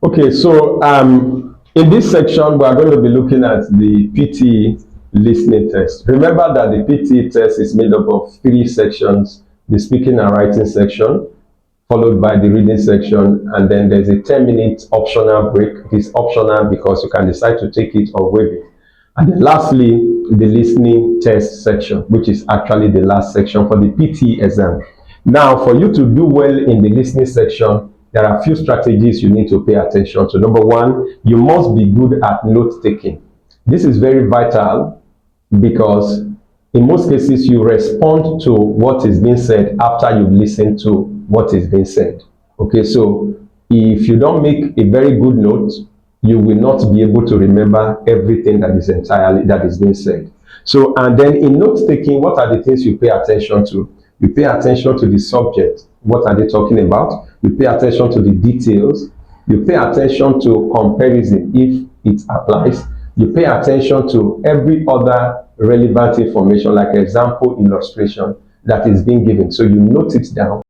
Okay, so in this section, we are going to be looking at the PTE listening test. Remember that the PTE test is made up of three sections: the speaking and writing section, followed by the reading section, and then there's a 10-minute optional break. It is optional because you can decide to take it or waive it. And then lastly, the listening test section, which is actually the last section for the PTE exam. Now, for you to do well in the listening section, there are a few strategies you need to pay attention to. Number one, you must be good at note taking. This is very vital because in most cases you respond to what is being said after you've listened to what is being said. Okay, so if you don't make a very good note, you will not be able to remember everything that is being said. So, and then in note taking, what are the things you pay attention to? You pay attention to the subject. What are they talking about? You pay attention to the details. You pay attention to comparison if it applies. You pay attention to every other relevant information, like example, illustration that is being given. So you note it down.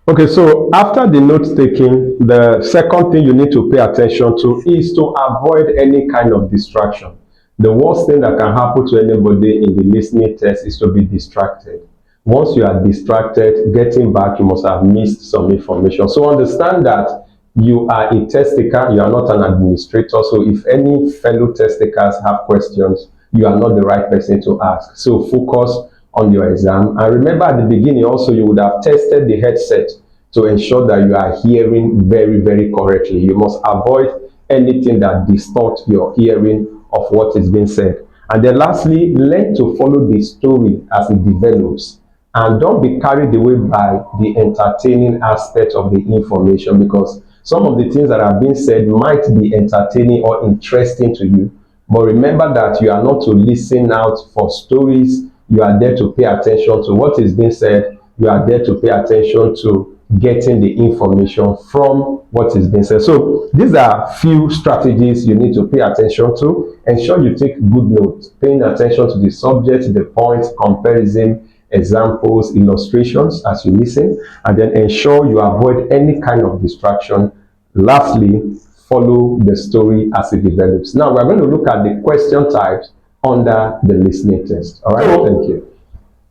Okay, so after the note taking, the second thing you need to pay attention to is to avoid any kind of distraction. The worst thing that can happen to anybody in the listening test is to be distracted. Once you are distracted, getting back, you must have missed some information. So understand that you are a test taker, you are not an administrator. So if any fellow test takers have questions, you are not the right person to ask. So focus on your exam. And remember at the beginning also, you would have tested the headset to ensure that you are hearing very, very correctly. You must avoid anything that distorts your hearing of what is being said. And then lastly, learn to follow the story as it develops. And don't be carried away by the entertaining aspect of the information, because some of the things that are being said might be entertaining or interesting to you. But remember that you are not to listen out for stories. You are there to pay attention to what is being said. You are there to pay attention to getting the information from what is being said. So these are few strategies you need to pay attention to. Ensure you take good notes, paying attention to the subject, the points, comparison, examples, illustrations as you listen, and then ensure you avoid any kind of distraction. Lastly, follow the story as it develops. Now we're going to look at the question types under the listening test. All right, thank you.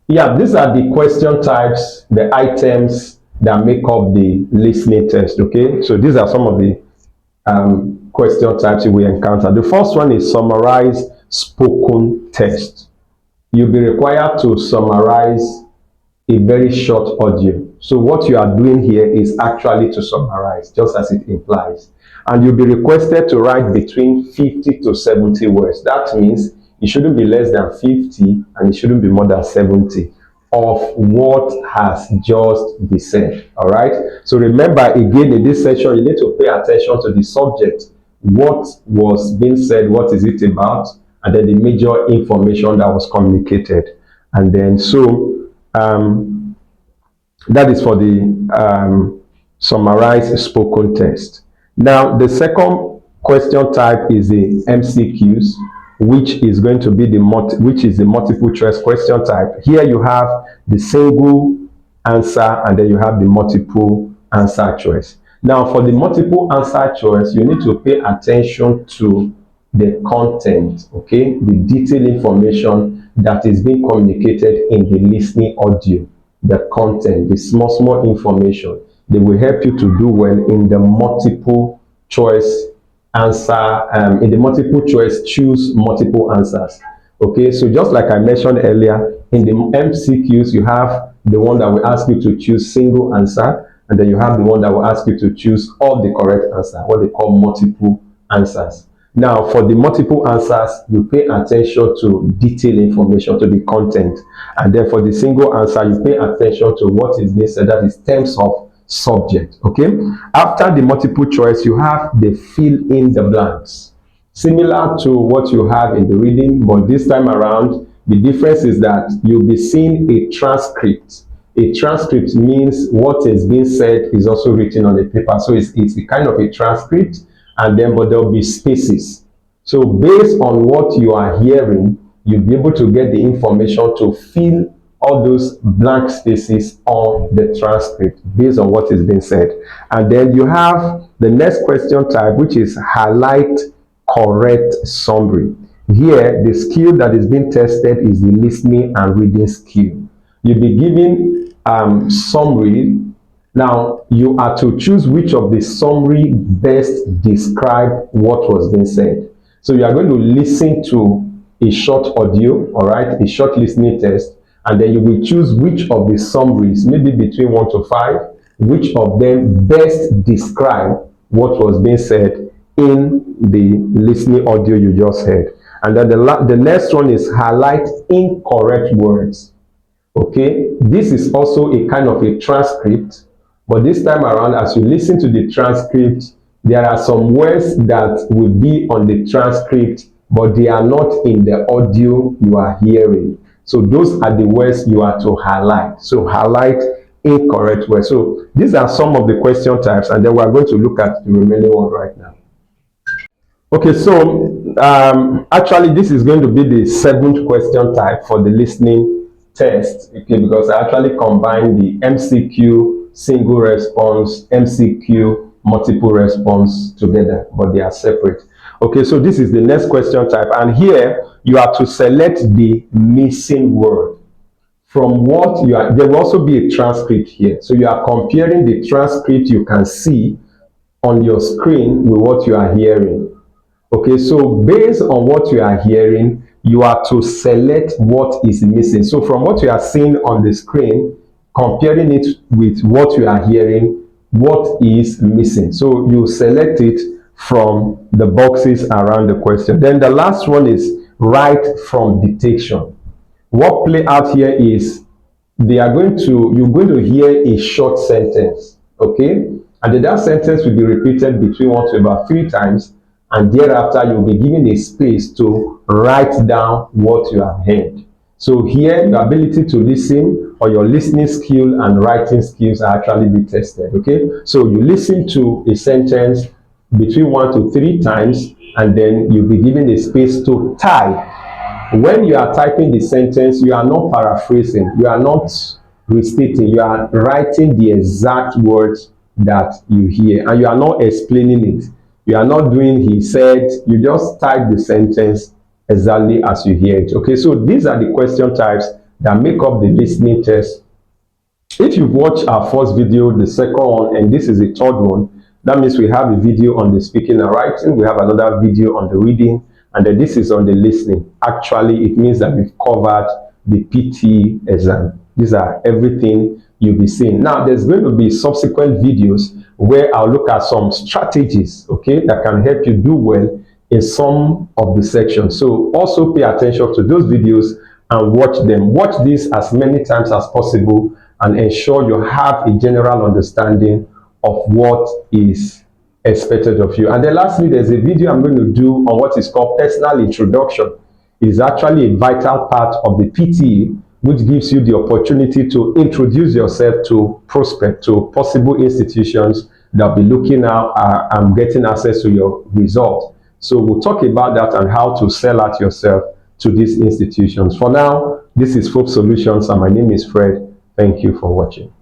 Yeah, these are the question types, the items that make up the listening test. Okay, so these are some of the question types you will encounter. The first one is summarize spoken text. You'll be required to summarize a very short audio. So what you are doing here is actually to summarize, just as it implies. And you'll be requested to write between 50 to 70 words. That means it shouldn't be less than 50 and it shouldn't be more than 70 of what has just been said. All right. So remember, again, in this section, you need to pay attention to the subject. What was being said, what is it about, and then the major information that was communicated. And then so that is for the summarized spoken text. Now the second question type is the MCQs, which is going to be the multiple choice question type. Here you have the single answer and then you have the multiple answer choice. Now for the multiple answer choice, you need to pay attention to the content, okay, the detailed information that is being communicated in the listening audio, the content, the small information. They will help you to do well in the multiple choice answer. In the multiple choice, choose multiple answers. Okay, so just like I mentioned earlier, in the MCQs, you have the one that will ask you to choose single answer, and then you have the one that will ask you to choose all the correct answer, what they call multiple answers. Now, for the multiple answers, you pay attention to detailed information, to the content. And then for the single answer, you pay attention to what is being said, that is terms of subject. Okay. After the multiple choice, you have the fill in the blanks. Similar to what you have in the reading, but this time around, the difference is that you'll be seeing a transcript. A transcript means what is being said is also written on the paper. So it's a kind of a transcript. And then but there'll be spaces. So based on what you are hearing, you'll be able to get the information to fill all those blank spaces on the transcript based on what is being said. And then you have the next question type, which is highlight correct summary. Here, the skill that is being tested is the listening and reading skill. You'll be given summary. Now, you are to choose which of the summary best describe what was being said. So you are going to listen to a short audio, all right, a short listening test, and then you will choose which of the summaries, maybe between 1 to 5, which of them best describe what was being said in the listening audio you just heard. And then the next one is highlight incorrect words. Okay, this is also a kind of a transcript, but this time around, as you listen to the transcript, there are some words that will be on the transcript, but they are not in the audio you are hearing. So those are the words you are to highlight. So highlight incorrect words. So these are some of the question types, and then we are going to look at the remaining one right now. Okay, so actually this is going to be the 7th question type for the listening test, okay, because I actually combined the MCQ single response, MCQ multiple response together, but they are separate. Okay, so this is the next question type, and here you are to select the missing word. From what you are, there will also be a transcript here. So you are comparing the transcript you can see on your screen with what you are hearing. Okay, so based on what you are hearing, you are to select what is missing. So from what you are seeing on the screen, comparing it with what you are hearing, what is missing. So you select it from the boxes around the question. Then the last one is write from dictation. What play out here is you're going to hear a short sentence, okay? And then that sentence will be repeated between 1 to about 3 times, and thereafter you'll be given a space to write down what you have heard. So here, your ability to listen or your listening skill and writing skills are actually be tested, okay? So you listen to a sentence between 1 to 3 times, and then you'll be given a space to type. When you are typing the sentence, you are not paraphrasing, you are not restating, you are writing the exact words that you hear, and you are not explaining it. You are not doing he said, you just type the sentence exactly as you hear it. Okay, so these are the question types that make up the listening test. If you've watched our first video, the second one, and this is the third one, that means we have a video on the speaking and writing, we have another video on the reading, and then this is on the listening. Actually, it means that we've covered the PTE exam. These are everything you'll be seeing. Now, there's going to be subsequent videos where I'll look at some strategies, okay, that can help you do well in some of the sections. So also pay attention to those videos and watch them. Watch this as many times as possible and ensure you have a general understanding of what is expected of you. And then lastly, there's a video I'm going to do on what is called personal introduction. It is actually a vital part of the PTE, which gives you the opportunity to introduce yourself to prospect, to possible institutions that will be looking at and getting access to your result. So we'll talk about that and how to sell out yourself to these institutions. For now, this is Fhobs Solutions, and my name is Fred. Thank you for watching.